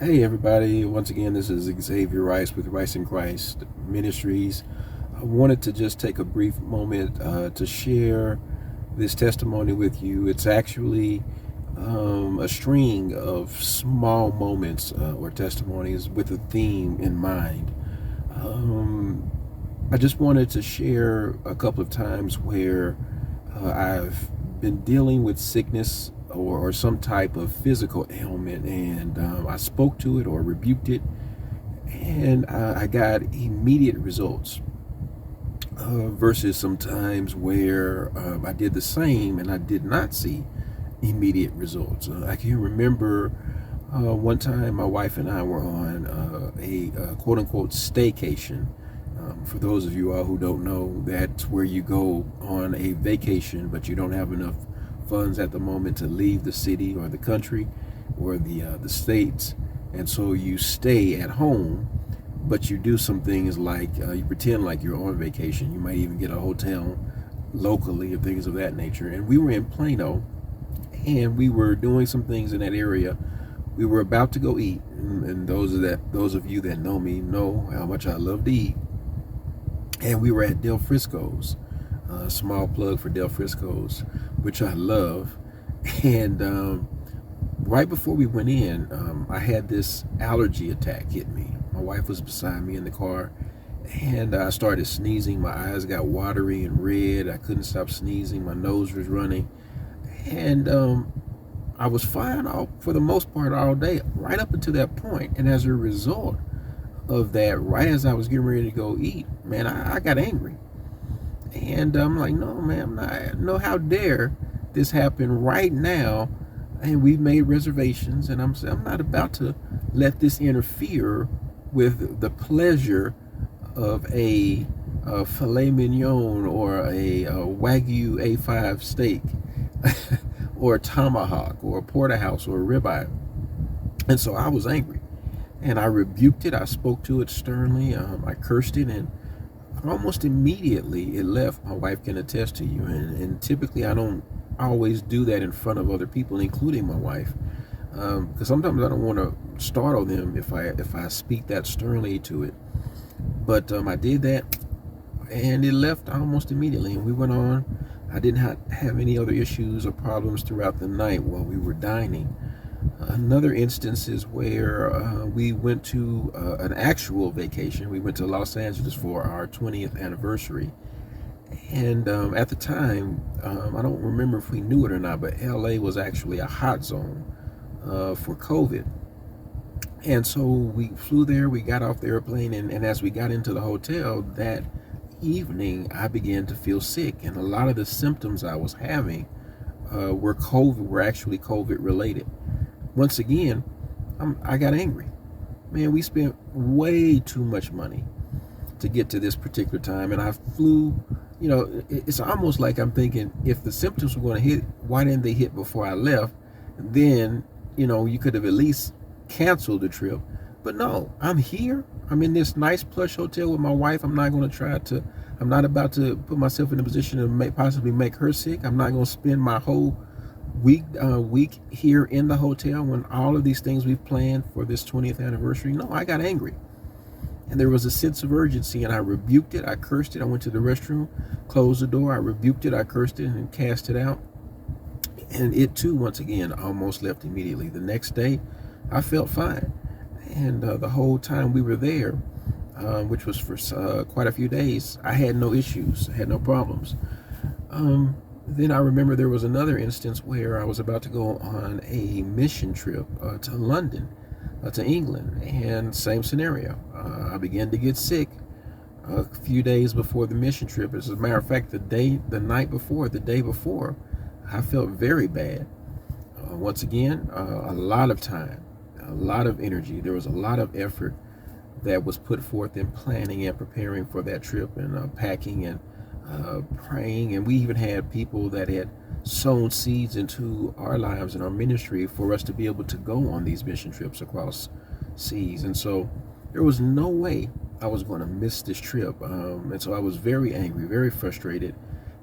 Hey everybody, once again this is Xavier Rice with Rice and Christ Ministries. I wanted to just take a brief moment to share this testimony with you. It's actually a string of small moments or testimonies with a theme in mind. Um, I just wanted to share a couple of times where I've been dealing with sickness or some type of physical ailment, and I spoke to it or rebuked it, and I got immediate results. Versus sometimes where I did the same and I did not see immediate results. I can remember one time my wife and I were on a quote unquote staycation. For those of you all who don't know, that's where you go on a vacation, but you don't have enough funds at the moment to leave the city or the country or the states, and so you stay at home. But you do some things like you pretend like you're on vacation. You might even get a hotel locally and things of that nature. And we were in Plano, and we were doing some things in that area. We were about to go eat, and those of you that know me know how much I love to eat. And we were at Del Frisco's, a small plug for Del Frisco's, which I love. And right before we went in, I had this allergy attack hit me. My wife was beside me in the car, and I started sneezing. My eyes got watery and red. I couldn't stop sneezing. My nose was running, and I was fine for the most part all day, right up until that point. And as a result of that, right as I was getting ready to go eat, man, I got angry. And I'm like, no, man, no, how dare this happen right now? And we've made reservations, and I'm not about to let this interfere with the pleasure of a filet mignon or a Wagyu A5 steak or a tomahawk or a porterhouse or a ribeye. And so I was angry, and I rebuked it. I spoke to it sternly. I cursed it, and almost immediately it left. My wife can attest to you, and typically I don't always do that in front of other people, including my wife, because sometimes I don't want to startle them if I speak that sternly to it. But I did that, and it left almost immediately, and we went on. I didn't have any other issues or problems throughout the night while we were dining. Another instance is where we went to an actual vacation. We went to Los Angeles for our 20th anniversary. And at the time, I don't remember if we knew it or not, but LA was actually a hot zone for COVID. And so we flew there, we got off the airplane, and as we got into the hotel that evening, I began to feel sick. And a lot of the symptoms I was having were actually COVID related. Once again, I got angry. Man, we spent way too much money to get to this particular time, and I flew. It's almost like I'm thinking, if the symptoms were going to hit, why didn't they hit before I left? Then, you could have at least canceled the trip. But no, I'm here. I'm in this nice plush hotel with my wife. I'm not about to put myself in a position to possibly make her sick. I'm not going to spend my whole week here in the hotel when all of these things we've planned for this 20th anniversary. No, I got angry. And there was a sense of urgency, and I rebuked it. I cursed it. I went to the restroom, closed the door. I rebuked it. I cursed it and cast it out. And it too, once again, almost left immediately. The next day, I felt fine. And the whole time we were there, which was for quite a few days, I had no issues. I had no problems. Then I remember there was another instance where I was about to go on a mission trip to London, to England, and same scenario. I began to get sick a few days before the mission trip. As a matter of fact, the day before, I felt very bad. Once again, a lot of time, a lot of energy. There was a lot of effort that was put forth in planning and preparing for that trip, and packing and praying. And we even had people that had sown seeds into our lives and our ministry for us to be able to go on these mission trips across seas. And so there was no way I was going to miss this trip. And so I was very angry, very frustrated.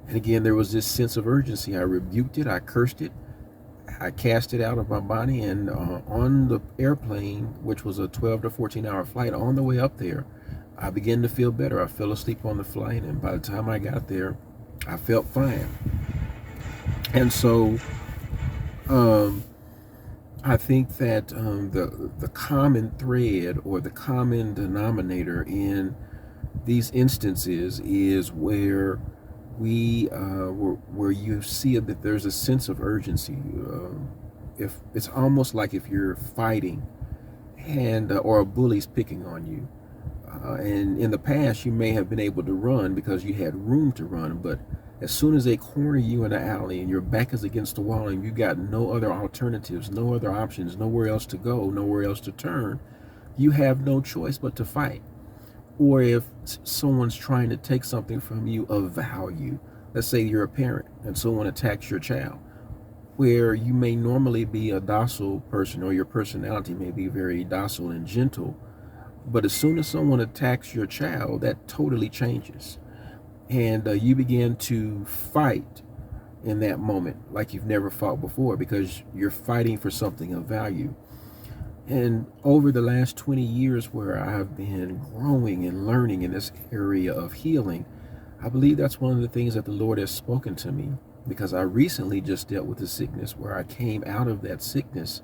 And again, there was this sense of urgency. I rebuked it. I cursed it. I cast it out of my body, and on the airplane, which was a 12 to 14-hour flight, on the way up there, I began to feel better. I fell asleep on the flight, and by the time I got there, I felt fine. And so I think that the common thread or the common denominator in these instances is where where you see that there's a sense of urgency. If it's almost like if you're fighting and or a bully's picking on you, and in the past you may have been able to run because you had room to run, but as soon as they corner you in the alley and your back is against the wall and you got no other alternatives, no other options, nowhere else to go, nowhere else to turn, you have no choice but to fight. Or if someone's trying to take something from you of value, let's say you're a parent and someone attacks your child, where you may normally be a docile person or your personality may be very docile and gentle, but as soon as someone attacks your child, that totally changes. And you begin to fight in that moment like you've never fought before because you're fighting for something of value. And over the last 20 years where I've been growing and learning in this area of healing, I believe that's one of the things that the Lord has spoken to me, because I recently just dealt with a sickness where I came out of that sickness,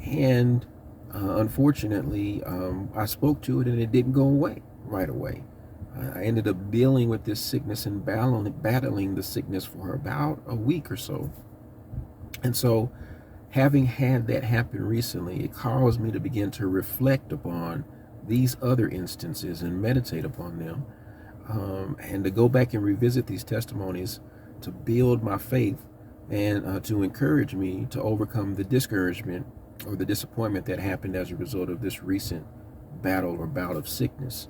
and unfortunately I spoke to it and it didn't go away right away. I ended up dealing with this sickness and battling the sickness for about a week or so. And so having had that happen recently, it caused me to begin to reflect upon these other instances and meditate upon them, and to go back and revisit these testimonies to build my faith and to encourage me to overcome the discouragement or the disappointment that happened as a result of this recent battle or bout of sickness.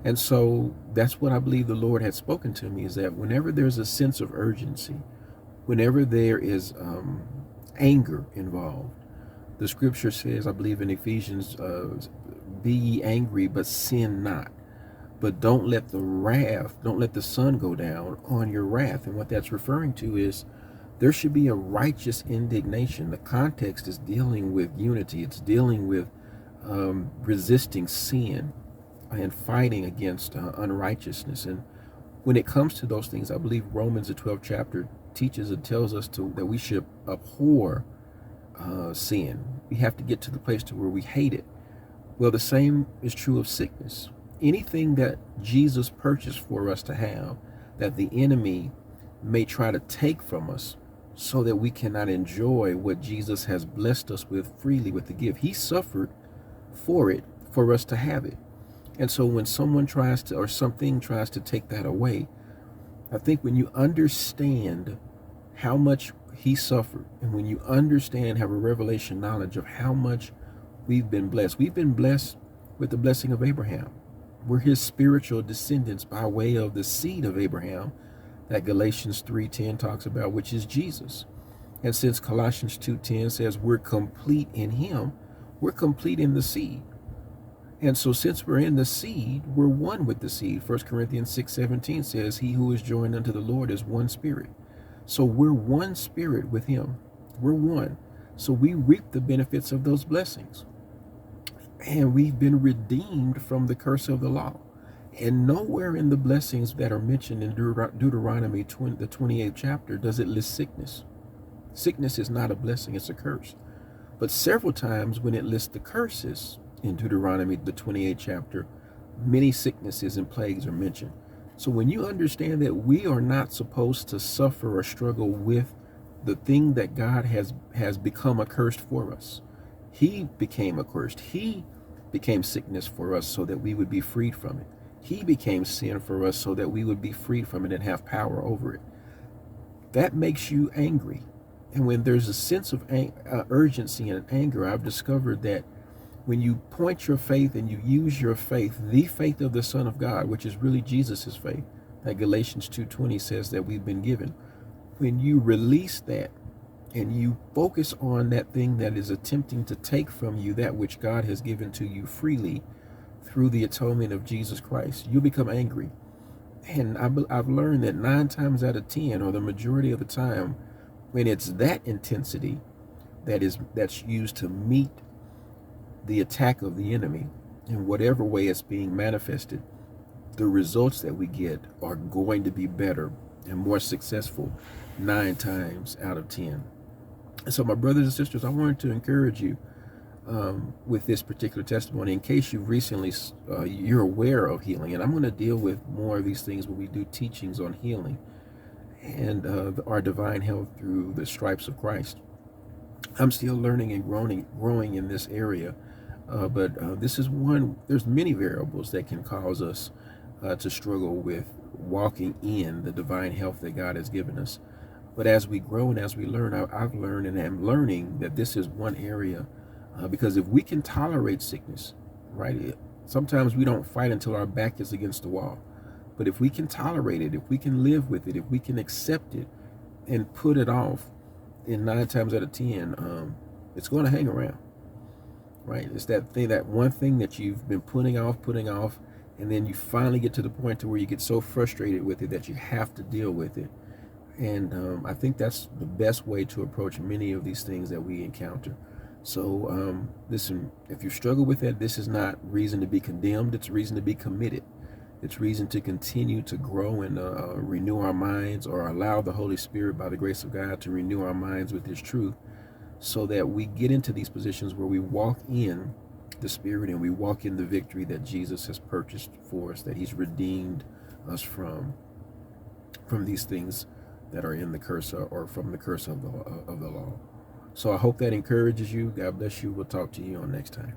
And so that's what I believe the Lord had spoken to me, is that whenever there's a sense of urgency, whenever there is anger involved, the scripture says, I believe in Ephesians, be ye angry, but sin not. But don't let the sun go down on your wrath. And what that's referring to is there should be a righteous indignation. The context is dealing with unity. It's dealing with resisting sin and fighting against unrighteousness. And when it comes to those things, I believe Romans, the 12th chapter, teaches and tells us that we should abhor sin. We have to get to the place to where we hate it. Well, the same is true of sickness. Anything that Jesus purchased for us to have, that the enemy may try to take from us so that we cannot enjoy what Jesus has blessed us with freely with the gift. He suffered for it, for us to have it. And so when someone tries to, or something tries to take that away, I think when you understand how much he suffered, and when you understand, have a revelation knowledge of how much we've been blessed with the blessing of Abraham. We're his spiritual descendants by way of the seed of Abraham that Galatians 3:10 talks about, which is Jesus. And since Colossians 2:10 says we're complete in him, we're complete in the seed. And so since we're in the seed, we're one with the seed. 1 Corinthians 6:17 says, he who is joined unto the Lord is one spirit. So we're one spirit with him. We're one. So we reap the benefits of those blessings. And we've been redeemed from the curse of the law. And nowhere in the blessings that are mentioned in Deuteronomy, the 28th chapter, does it list sickness. Sickness is not a blessing, it's a curse. But several times when it lists the curses in Deuteronomy, the 28th chapter, many sicknesses and plagues are mentioned. So when you understand that we are not supposed to suffer or struggle with the thing that God has become accursed for us. He became accursed. He became sickness for us so that we would be freed from it. He became sin for us so that we would be freed from it and have power over it. That makes you angry. And when there's a sense of urgency and anger, I've discovered that when you point your faith and you use your faith, the faith of the Son of God, which is really Jesus's faith, that Galatians 2:20 says that we've been given, when you release that and you focus on that thing that is attempting to take from you that which God has given to you freely through the atonement of Jesus Christ, you become angry. And I've learned that 9 times out of 10, or the majority of the time, when it's that intensity, that's used to meet the attack of the enemy in whatever way it's being manifested, the results that we get are going to be better and more successful 9 times out of 10. And so, my brothers and sisters, I wanted to encourage you with this particular testimony, in case you've recently, you're aware of healing. And I'm going to deal with more of these things when we do teachings on healing and our divine health through the stripes of Christ. I'm still learning and growing in this area, but this is one. There's many variables that can cause us to struggle with walking in the divine health that God has given us. But as we grow and as we learn, I've learned and am learning that this is one area, because if we can tolerate sickness, right? Sometimes we don't fight until our back is against the wall. But if we can tolerate it, if we can live with it, if we can accept it and put it off, in 9 times out of 10, it's going to hang around, right? It's that thing, that one thing that you've been putting off, and then you finally get to the point to where you get so frustrated with it that you have to deal with it. And I think that's the best way to approach many of these things that we encounter. So listen, if you struggle with that, this is not reason to be condemned. It's reason to be committed. It's reason to continue to grow and renew our minds, or allow the Holy Spirit, by the grace of God, to renew our minds with His truth, so that we get into these positions where we walk in the Spirit and we walk in the victory that Jesus has purchased for us, that He's redeemed us from these things that are in the curse, or from the curse of the law. So I hope that encourages you. God bless you. We'll talk to you on next time.